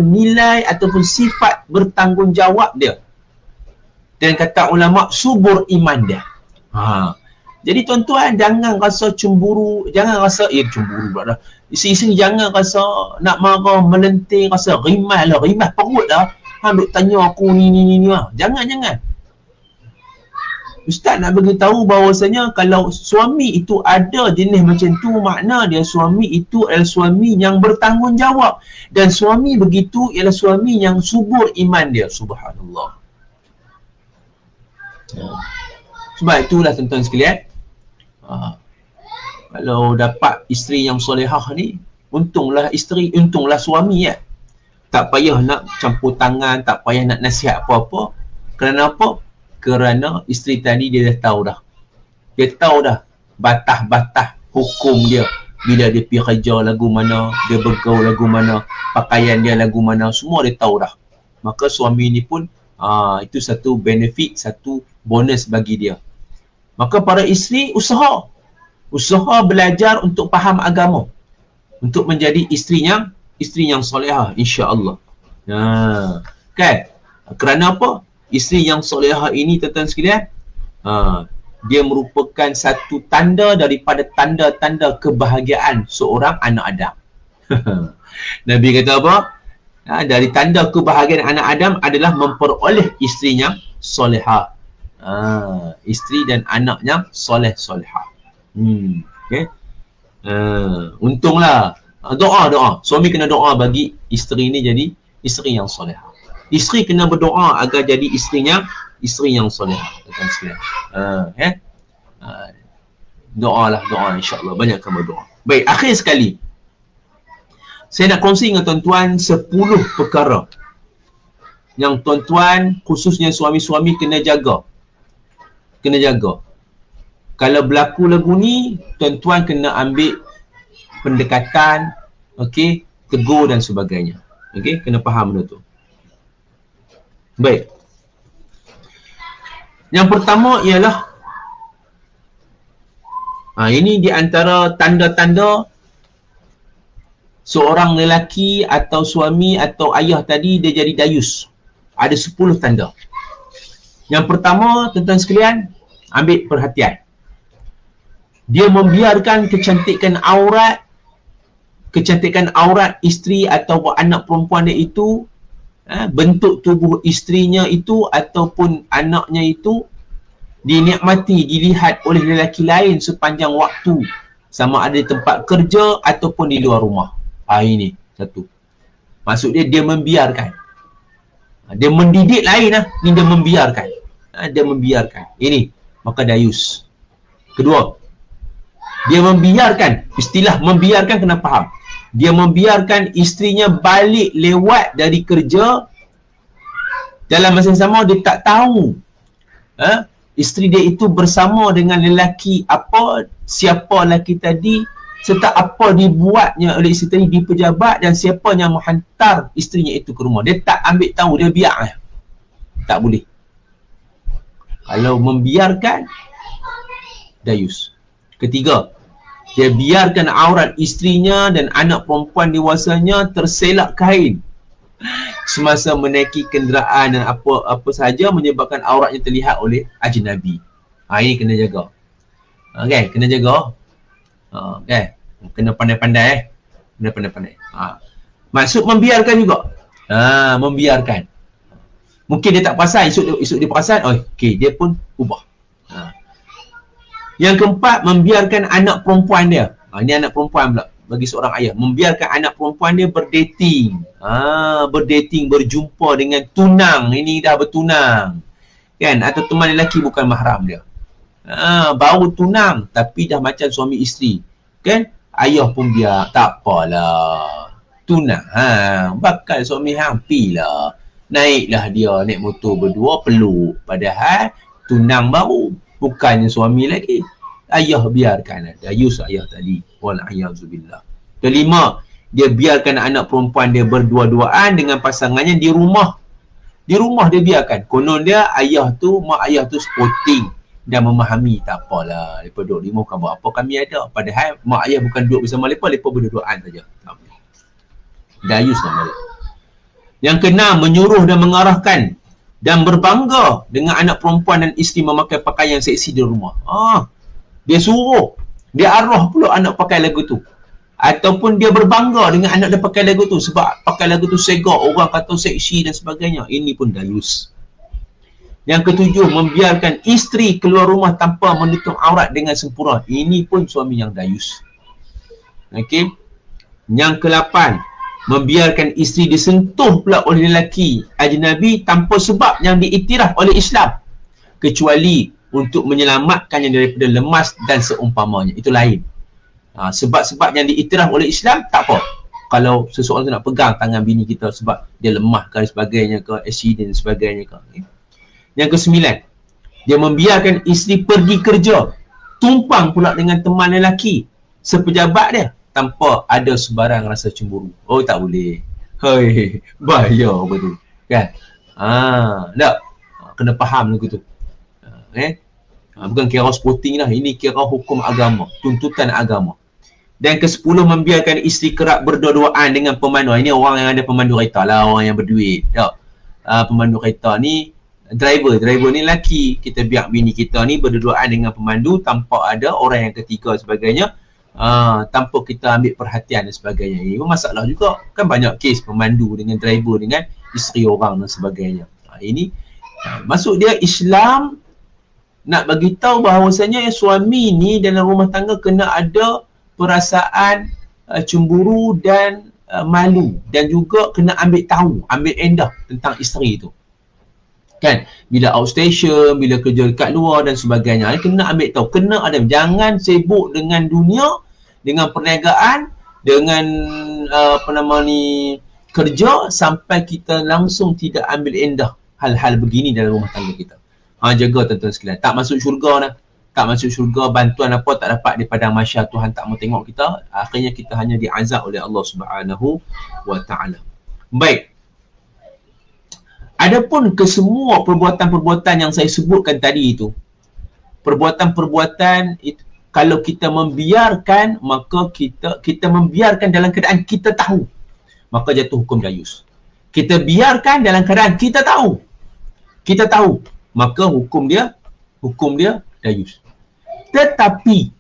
nilai ataupun sifat bertanggungjawab dia. Dan kata ulama, subur iman dia. Jadi tuan-tuan jangan rasa cemburu, jangan rasa cemburu pula dah. Isteri jangan rasa nak marah, melenting, rasa rimah perut lah. Duk tanya aku ni lah. Jangan. Ustaz nak beritahu bahawasanya kalau suami itu ada jenis macam tu, makna dia suami itu adalah suami yang bertanggungjawab. Dan suami begitu ialah suami yang subur iman dia. Subhanallah. Sebab itulah tuan-tuan sekalian, kalau dapat isteri yang solehah ni, untunglah isteri, untunglah suami ya. Tak payah nak campur tangan, tak payah nak nasihat apa-apa. Kerana apa? Kerana isteri tadi dia dah tahu dah. Dia tahu dah batas-batas hukum dia. Bila dia pergi kerja lagu mana, dia bergaul lagu mana, pakaian dia lagu mana, semua dia tahu dah. Maka suami ni pun itu satu benefit, satu bonus bagi dia. Maka para isteri usaha belajar untuk faham agama, untuk menjadi isteri yang solehah insya-Allah. Kan? Kerana apa? Isteri yang solehah ini tuan-tuan sekalian, dia merupakan satu tanda daripada tanda-tanda kebahagiaan seorang anak Adam. Nabi kata apa? Dari tanda kebahagiaan anak Adam adalah memperoleh isteri yang solehah. Isteri dan anaknya soleh-solehah. Okay. Untunglah. Doa. Suami kena doa bagi isteri ni jadi isteri yang solehah. Isteri kena berdoa agar jadi isterinya isteri yang solehah. Doa insya-Allah, banyakkan berdoa. Baik, akhir sekali saya nak kongsi dengan tuan-tuan 10 perkara yang tuan-tuan, khususnya suami-suami, kena jaga. Kalau berlaku lagu ni, tuan-tuan kena ambil pendekatan, okey, tegur dan sebagainya. Okey, kena faham benda tu. Baik. Yang pertama ialah ini di antara tanda-tanda seorang lelaki atau suami atau ayah tadi dia jadi dayus. Ada 10 tanda. Yang pertama, tuan-tuan sekalian, ambil perhatian. Dia membiarkan kecantikan aurat isteri atau anak perempuan dia itu, bentuk tubuh isterinya itu ataupun anaknya itu dinikmati, dilihat oleh lelaki lain sepanjang waktu, sama ada di tempat kerja ataupun di luar rumah. Ini satu. Maksud dia membiarkan. Dia mendidik lain lah. Ini dia membiarkan. Dia membiarkan. Ini maka dayus. Kedua, dia membiarkan. Istilah membiarkan kena faham. Dia membiarkan isterinya balik lewat dari kerja. Dalam masa yang sama dia tak tahu isteri dia itu bersama dengan lelaki apa, siapa lelaki tadi, serta apa dibuatnya oleh isteri tadi di pejabat dan siapa yang menghantar isterinya itu ke rumah. Dia tak ambil tahu, dia biar. Tak boleh. Kalau membiarkan, dayus. Ketiga, dia biarkan aurat isterinya dan anak perempuan dewasanya terselak kain semasa menaiki kenderaan dan apa sahaja menyebabkan auratnya terlihat oleh ajnabi. Ini kena jaga. Okay, kena jaga. Kena pandai-pandai. Kena pandai-pandai. Maksud membiarkan juga. Membiarkan. Mungkin dia tak perasan, esok dia perasan, okey, dia pun ubah. Yang keempat, membiarkan anak perempuan dia. Ini anak perempuan pula bagi seorang ayah. Membiarkan anak perempuan dia berdating. Berdating, berjumpa dengan tunang. Ini dah bertunang. Kan? Atau teman lelaki bukan mahram dia. Baru tunang tapi dah macam suami isteri. Kan? Ayah pun biar, tak apalah. Tunang. Bakal suami hampilah. Naiklah dia naik motor berdua, peluk. Padahal tunang baru. Bukannya suami lagi. Ayah biarkan. Dayus ayah tadi. Wal'ayazubillah. Kelima, dia biarkan anak perempuan dia berdua-duaan dengan pasangannya di rumah. Di rumah dia biarkan. Konon dia, mak ayah tu sporting dan memahami. Tak apalah. Mereka duduk di rumah bukan buat apa kami ada. Padahal mak ayah bukan duduk bersama mereka berdua-duaan saja. Dayus nama dia. Yang keenam, menyuruh dan mengarahkan dan berbangga dengan anak perempuan dan isteri memakai pakaian seksi di rumah. Dia suruh, dia arah pula anak pakai lagu tu. Ataupun dia berbangga dengan anak dia pakai lagu tu sebab pakai lagu tu segak, orang kata seksi dan sebagainya. Ini pun dayus. Yang ketujuh, membiarkan isteri keluar rumah tanpa menutup aurat dengan sempurna. Ini pun suami yang dayus. Okey. Yang ke-8, membiarkan isteri disentuh pula oleh lelaki ajnabi tanpa sebab yang diiktiraf oleh Islam, kecuali untuk menyelamatkannya daripada lemas dan seumpamanya. Itu lain. Sebab-sebab yang diiktiraf oleh Islam tak apa. Kalau seseorang tu nak pegang tangan bini kita sebab dia lemah dan sebagainya ke, accident dan sebagainya ke. Yang ke-9, dia membiarkan isteri pergi kerja tumpang pula dengan teman lelaki sepejabat dia tanpa ada sebarang rasa cemburu. Tak boleh. Hei, bahaya betul. Kan? Tak. Kena faham lagu tu. Bukan kira sporting lah. Ini kira hukum agama. Tuntutan agama. Dan ke-10, membiarkan isteri kerap berdua-duaan dengan pemandu. Ini orang yang ada pemandu kereta lah. Orang yang berduit. Tak. Pemandu kereta ni driver ni lelaki, kita biar bini kita ni berduaan dengan pemandu tanpa ada orang yang ketiga sebagainya, tanpa kita ambil perhatian dan sebagainya. Ini masalah juga, kan banyak kes pemandu dengan driver dengan isteri orang dan sebagainya. Ini maksud dia Islam nak bagi tahu bahawasanya suami ni dalam rumah tangga kena ada perasaan cemburu dan malu, dan juga kena ambil tahu, ambil endah tentang isteri tu. Kan, bila outstation, bila kerja dekat luar dan sebagainya, kena ambil tahu, kena ada, jangan sibuk dengan dunia, dengan perniagaan, dengan kerja, sampai kita langsung tidak ambil endah hal-hal begini dalam rumah tangga kita. Jaga tuan-tuan sekalian, tak masuk syurga dah, tak masuk syurga, bantuan apa tak dapat di padang mahsyar, Tuhan tak mau tengok kita, akhirnya kita hanya diazab oleh Allah Subhanahu wa taala. Baik. Adapun kesemua perbuatan-perbuatan yang saya sebutkan tadi itu, perbuatan-perbuatan itu, kalau kita membiarkan, maka kita membiarkan dalam keadaan kita tahu, maka jatuh hukum dayus. Kita biarkan dalam keadaan kita tahu, maka hukum dia dayus. Tetapi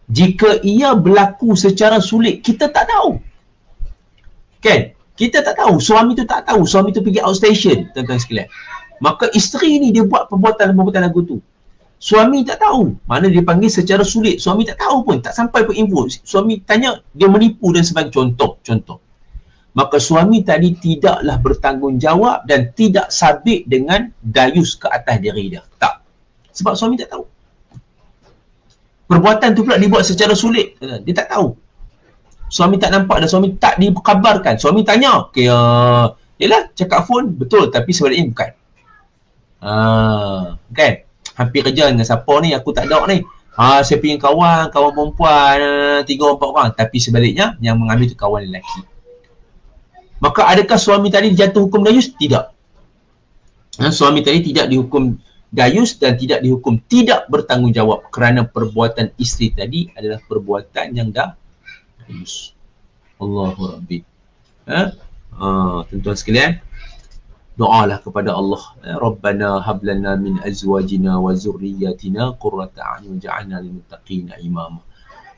jika ia berlaku secara sulit, kita tak tahu, kan? Kita tak tahu, suami tu tak tahu, suami tu pergi outstation, tuan-tuan sekalian, maka isteri ni dia buat perbuatan lagu tu, suami tak tahu, mana dia panggil secara sulit, suami tak tahu pun, tak sampai pun info, suami tanya, dia menipu dan sebagainya, contoh. Maka suami tadi tidaklah bertanggungjawab dan tidak sabit dengan dayus ke atas diri dia. Tak. Sebab suami tak tahu. Perbuatan tu pula dibuat secara sulit, dia tak tahu. Suami tak nampak dan suami tak dikabarkan. Suami tanya, okay, yelah, cakap phone, betul, tapi sebenarnya bukan. Kan? Hampir kerja dengan siapa ni, aku tak ada ni. Saya punya kawan perempuan, 3-4 orang. Tapi sebaliknya, yang mengambil tu kawan lelaki. Maka adakah suami tadi jatuh hukum dayus? Tidak. Suami tadi tidak dihukum dayus dan tidak dihukum tidak bertanggungjawab, kerana perbuatan isteri tadi adalah perbuatan yang dah dayus. Allahu Rabbi. Tuan-tuan sekalian, doalah kepada Allah. Rabbana hablana min azwajina wa zurriyatina qurrata a'yun waj'alna lil muttaqina imama.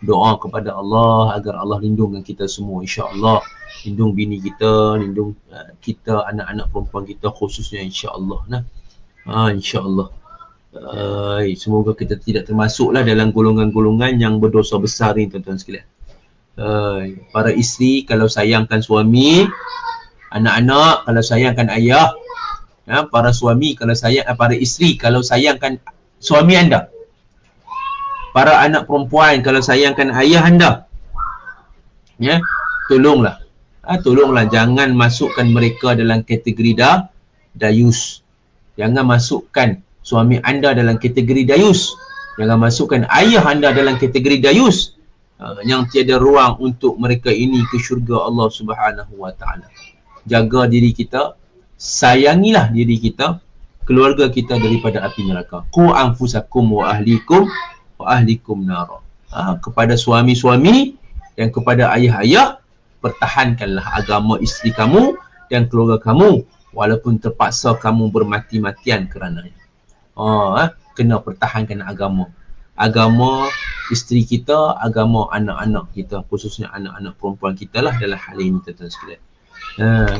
Doa kepada Allah agar Allah lindungkan kita semua, insya-Allah. Lindung bini kita, lindung kita, anak-anak perempuan kita khususnya, insya-Allah. Insya-Allah. Semoga kita tidak termasuklah dalam golongan-golongan yang berdosa besar ni, tuan-tuan sekalian. Para isteri kalau sayangkan suami, anak-anak kalau sayangkan ayah, para suami kalau para isteri kalau sayangkan suami anda, para anak perempuan kalau sayangkan ayah anda, tolonglah, jangan masukkan mereka dalam kategori dayus. Jangan masukkan suami anda dalam kategori dayus. Jangan masukkan ayah anda dalam kategori dayus. Yang tiada ruang untuk mereka ini ke syurga Allah Subhanahu wa taala. Jaga diri kita, sayangilah diri kita, keluarga kita daripada api neraka. Qu anfusakum wa ahlikum nara. Kepada suami-suami dan kepada ayah-ayah, pertahankanlah agama isteri kamu dan keluarga kamu walaupun terpaksa kamu bermati-matian kerananya. Kena pertahankan agama isteri kita, agama anak-anak kita, khususnya anak-anak perempuan kita lah dalam hal ini, tuan-tuan sekalian.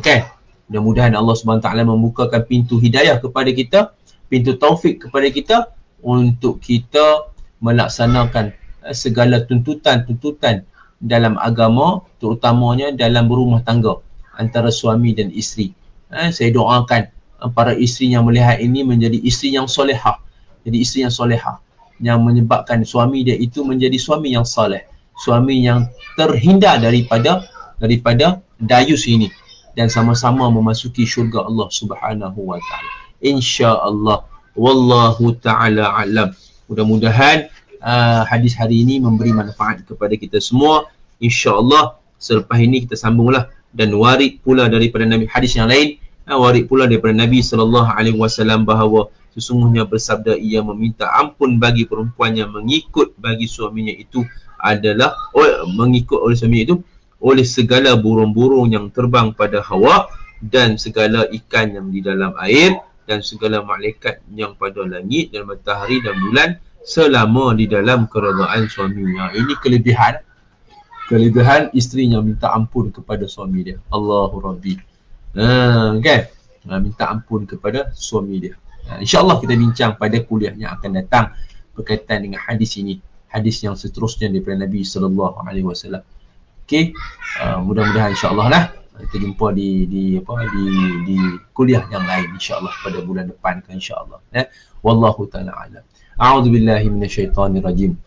Kan? Mudah-mudahan Allah SWT membukakan pintu hidayah kepada kita, pintu taufik kepada kita untuk kita melaksanakan segala tuntutan-tuntutan dalam agama, terutamanya dalam berumah tangga antara suami dan isteri. Saya doakan para isteri yang melihat ini menjadi isteri yang solehah, jadi isteri yang solehah, yang menyebabkan suami dia itu menjadi suami yang saleh, suami yang terhindar daripada dayus ini, dan sama-sama memasuki syurga Allah Subhanahu wa taala, insya-Allah. Wallahu taala alam. Mudah-mudahan hadis hari ini memberi manfaat kepada kita semua, insya-Allah. Selepas ini kita sambunglah dan warid pula daripada Nabi, hadis yang lain, warid pula daripada Nabi sallallahu alaihi wasallam bahawa sesungguhnya bersabda, ia meminta ampun bagi perempuan yang mengikut bagi suaminya itu adalah mengikut oleh suaminya itu oleh segala burung-burung yang terbang pada Hawa, dan segala ikan yang di dalam air dan segala malaikat yang pada langit dan matahari dan bulan selama di dalam keredaan suaminya. Ini kelebihan isteri yang minta ampun kepada suami dia. Allahu Rabbi. Kan? Minta ampun kepada suami dia. InsyaAllah kita bincang pada kuliah yang akan datang berkaitan dengan hadis ini. Hadis yang seterusnya daripada Nabi SAW. Okey, mudah-mudahan insyaAllah lah kita jumpa di kuliah yang lain insyaAllah pada bulan depan kan insyaAllah. Wallahu ta'ala alam. A'udzu billahi minasyaitonir rajim.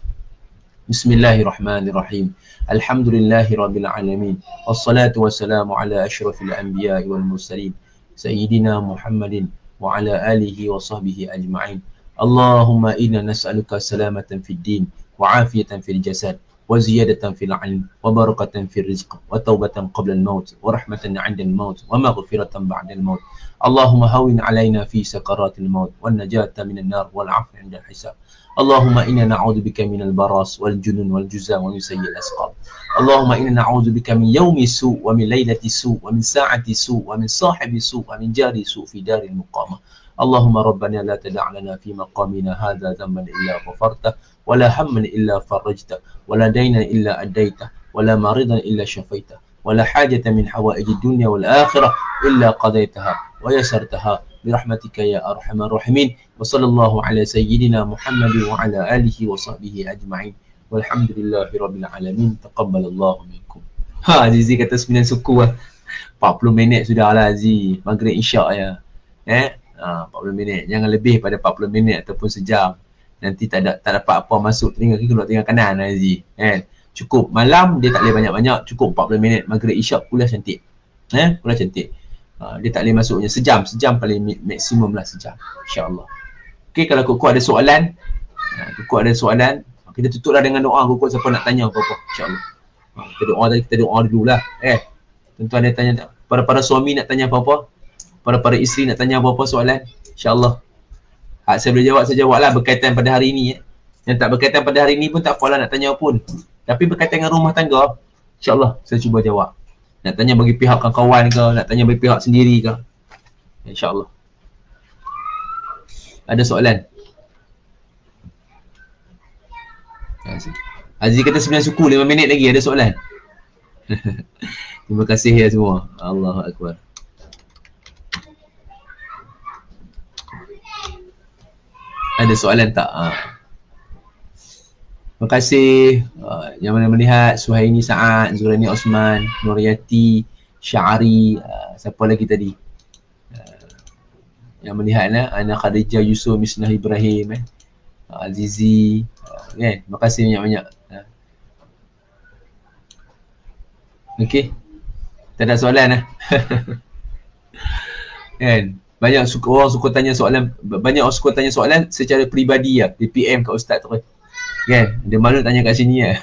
Bismillahirrahmanirrahim. Alhamdulillahi rabbil alamin. Wassalatu wassalamu ala asyrafil anbiya'i wal mursalin sayyidina Muhammadin wa ala alihi wa sahbihi ajma'in. Allahumma inna nas'aluka salamatan fid din wa afiyatan fil jasad wa ziyadatan fil ilm wa barakatan fil rizq wa taubatan qabla al-maut wa rahmatan 'inda al-maut wa maghfiratan ba'da al-maut. Allahumma hawwin 'alaina fi sakaratil maut wan najata minan nar wal 'afwa 'inda al-hisab. Allahumma inna na'udzubika minal baras wal junun wal juzam wa min sayyi'il asqam. Allahumma inna na'udzubika min yawmi su' wa min lailati su' wa min sa'ati su' wa min sahibi su' wa min jari su' fi daril muqamah. Allahumma rabbana la tada' lana fi maqamina hadha dhanban illa ghafartah wa la hamman illa farajtah wa la daynan illa addaitah wa la maridan illa shafaitah wa la hajatan min hawaijid dunya wal akhirah illa qadaitaha wa yasartaha برحمتك يا أرحم الراحمين وصلى الله على سيدنا محمد وعلى آله وصحبه أجمعين والحمد لله رب العالمين تقبل الله منكم. Azizi kata 9 suku 40 minit sudah lah Aziz, maghrib isyak ya. 40 minit, jangan lebih pada 40 minit ataupun sejam. Nanti tak dapat apa masuk telinga kiri keluar telinga kanan Aziz. Cukup malam dia tak boleh banyak-banyak, cukup 40 minit maghrib isyak kuliah cantik. Kuliah cantik. Dia tak boleh masuknya sejam paling maksimum lah sejam insyaAllah. Okay, kalau Koko ada soalan, kita tutuplah dengan doa. Koko siapa nak tanya apa-apa insyaAllah. Kita doa dulu lah. Tuan-tuan ada tanya, para suami nak tanya apa-apa, para isteri nak tanya apa-apa soalan insyaAllah. Saya boleh jawab, saya jawab lah berkaitan pada hari ini. Yang tak berkaitan pada hari ini pun tak apalah nak tanya pun. Tapi berkaitan dengan rumah tangga, insyaAllah saya cuba jawab. Nak tanya bagi pihak kawan ke, nak tanya bagi pihak sendiri ke, InsyaAllah. Ada soalan? Aziz kata 9 suku, 5 minit lagi, ada soalan? Terima kasih ya semua. Allahu Akbar. Ada soalan tak? Terima kasih yang mana melihat Suhaini Saad, Zurani Osman, Nuriyati, Syari, siapa lagi tadi yang melihat Ana Khadijah Yusuf, Misnah Ibrahim, Azizi, terima kasih banyak-banyak. Okey, tak ada soalan kan? Banyak orang suka tanya soalan, secara peribadi lah, di PM kat ustaz tu kan. Dia malu tanya kat sini ya.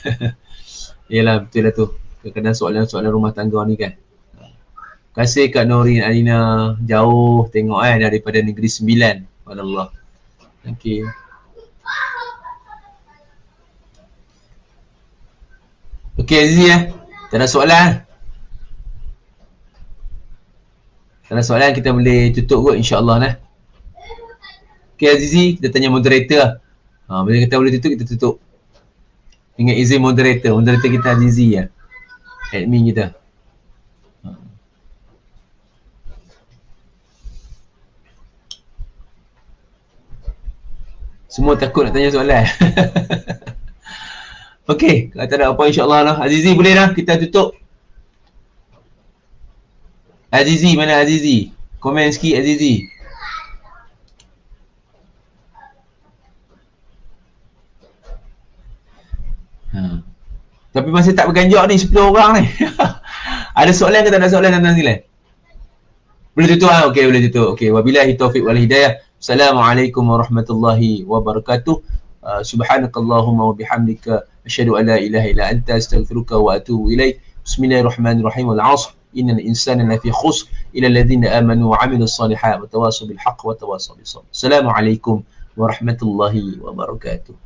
Yalah, betul lah tu. Kadang-kadang soalan rumah tangga ni kan. Terima kasih Kak Norin Alina, jauh tengok daripada Negeri Sembilan. Wallah. Okey. Okey Azizi tak ada soalan. Tak ada soalan, kita boleh tutup kot insyaAllah lah. Okey Azizi, kita tanya moderator lah. Bila kita boleh tutup, kita tutup. Dengan izin moderator kita Azizi ya. Admin kita. Semua takut nak tanya soalan. Okey, kalau tak ada apa insyaAllah lah. Azizi boleh dah, kita tutup. Azizi, mana Azizi? Komen sikit Azizi. Tapi masih tak berganjak ni 10 orang ni. Ada soalan ke tak ada soalan tentang sini? Boleh tutup Okey, boleh tutup. Okey, wabillahi taufiq wal hidayah. Assalamualaikum warahmatullahi wabarakatuh. Subhanakallahumma wa bihamdika asyhadu an la ilaha illa anta astaghfiruka wa atubu ilaik. Bismillahirrahmanirrahim. Wal 'ashr innal insana lafi khusr illa alladhina amanu wa 'amilus solihat wa tawassaw bil haqq wa tawassaw bis sabr. Assalamualaikum warahmatullahi wabarakatuh.